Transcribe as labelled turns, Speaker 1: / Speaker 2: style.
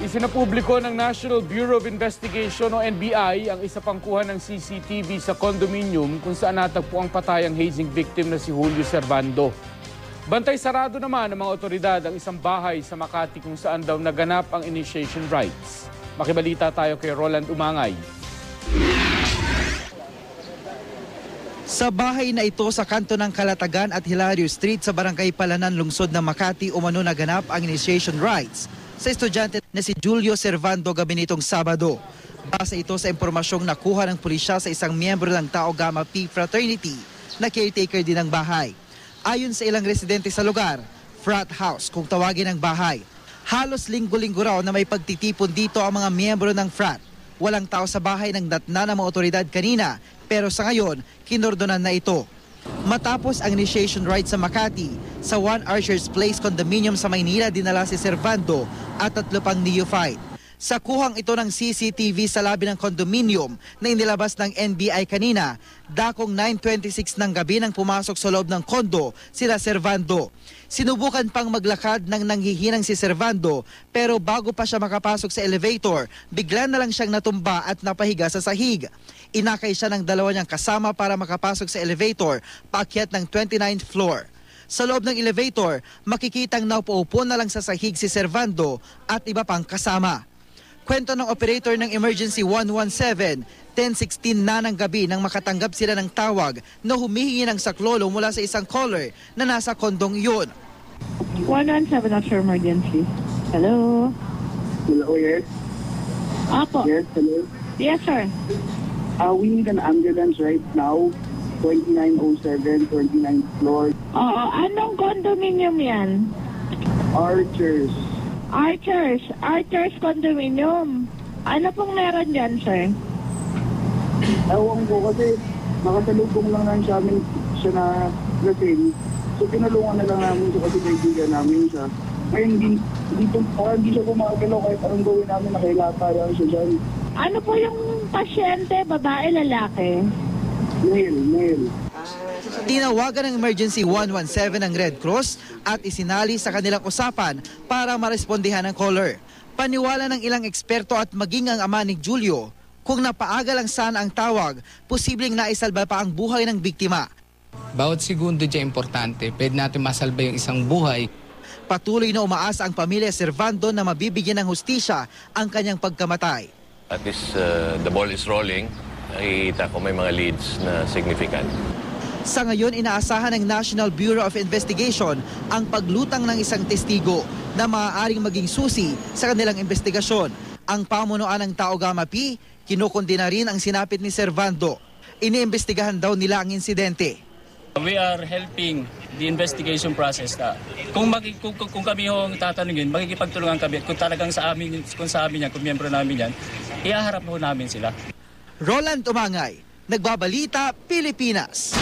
Speaker 1: Isinapubliko ng National Bureau of Investigation o NBI ang isa pang kuha ng CCTV sa condominium kung saan natagpo ang patayang hazing victim na si Julio Servando. Bantay sarado naman ng mga otoridad ang isang bahay sa Makati kung saan daw naganap ang initiation rites. Makibalita tayo kay Roland Umangay.
Speaker 2: Sa bahay na ito sa kanto ng Kalatagan at Hilario Street sa Barangay Palanan, lungsod ng Makati, umano naganap ang initiation rites sa estudyante na si Julio Servando gabi nitong Sabado. Base ito sa impormasyong nakuha ng pulisya sa isang miyembro ng Tau Gamma Pi Fraternity na caretaker din ng bahay. Ayon sa ilang residente sa lugar, frat house kung tawagin ang bahay. Halos linggo-linggo raw na may pagtitipon dito ang mga miyembro ng frat. Walang tao sa bahay ng datna ng mga otoridad kanina, pero sa ngayon, kinordonan na ito. Matapos ang initiation rite sa Makati, sa One Archer's Place condominium sa Maynila dinala si Servando at 3 pang neophyte. Sa kuhang ito ng CCTV sa labi ng condominium na inilabas ng NBI kanina, dakong 9:26 ng gabi nang pumasok sa loob ng kondo sila Servando. Sinubukan pang maglakad ng nanghihinang si Servando, pero bago pa siya makapasok sa elevator, bigla na lang siyang natumba at napahiga sa sahig. Inakay siya ng dalawa niyang kasama para makapasok sa elevator, paakyat ng 29th floor. Sa loob ng elevator, makikitang naupo na lang sa sahig si Servando at iba pang kasama. Kwento ng operator ng Emergency 117, 10:16 na ng gabi nang makatanggap sila ng tawag na humihingi ng saklolo mula sa isang caller na nasa kondong iyon.
Speaker 3: 117 after emergency. Hello?
Speaker 4: Hello, yes?
Speaker 3: Apo.
Speaker 4: Yes, hello?
Speaker 3: Yes, sir.
Speaker 4: We need an ambulance right now. 2907, 29th floor.
Speaker 3: Oo, anong condominium yan?
Speaker 4: Archers.
Speaker 3: Archers condominium. Ano pong meron dyan, sir?
Speaker 4: Ewan ko kasi nakasalubong lang lang siya na lasing. So tinulungan na lang namin siya kasi kaibigan namin siya. Ngayon hindi siya gumagalaw kahit anong gawin namin, nakilata lang siya dyan.
Speaker 3: Ano po yung pasyente, babae, lalaki?
Speaker 4: Male.
Speaker 2: Tinawagan ng Emergency 117 ng Red Cross at isinali sa kanilang usapan para marespondihan ng caller. Paniwala ng ilang eksperto at maging ang ama ni Julio, kung napaaga lang sana ang tawag, posibleng naisalba pa ang buhay ng biktima.
Speaker 5: Bawat segundo dyan importante, pwede natin masalba yung isang buhay.
Speaker 2: Patuloy na umaasa ang pamilya Servando na mabibigyan ng hustisya ang kanyang pagkamatay.
Speaker 6: At least the ball is rolling. Nakikita ko may mga leads na significant.
Speaker 2: Sa ngayon, inaasahan ng National Bureau of Investigation ang paglutang ng isang testigo na maaaring maging susi sa kanilang investigasyon. Ang pamunuan ng Tau Gamma Pi, kinukundina rin ang sinapit ni Servando. Iniimbestigahan daw nila ang insidente.
Speaker 7: We are helping the investigation process. Kung kami yung tatanungin, makikipagtulungan kami. Kung talagang sa amin yan, kung miyembro namin yan, ihaharap po namin sila.
Speaker 2: Roland Umangay, Nagbabalita, Pilipinas.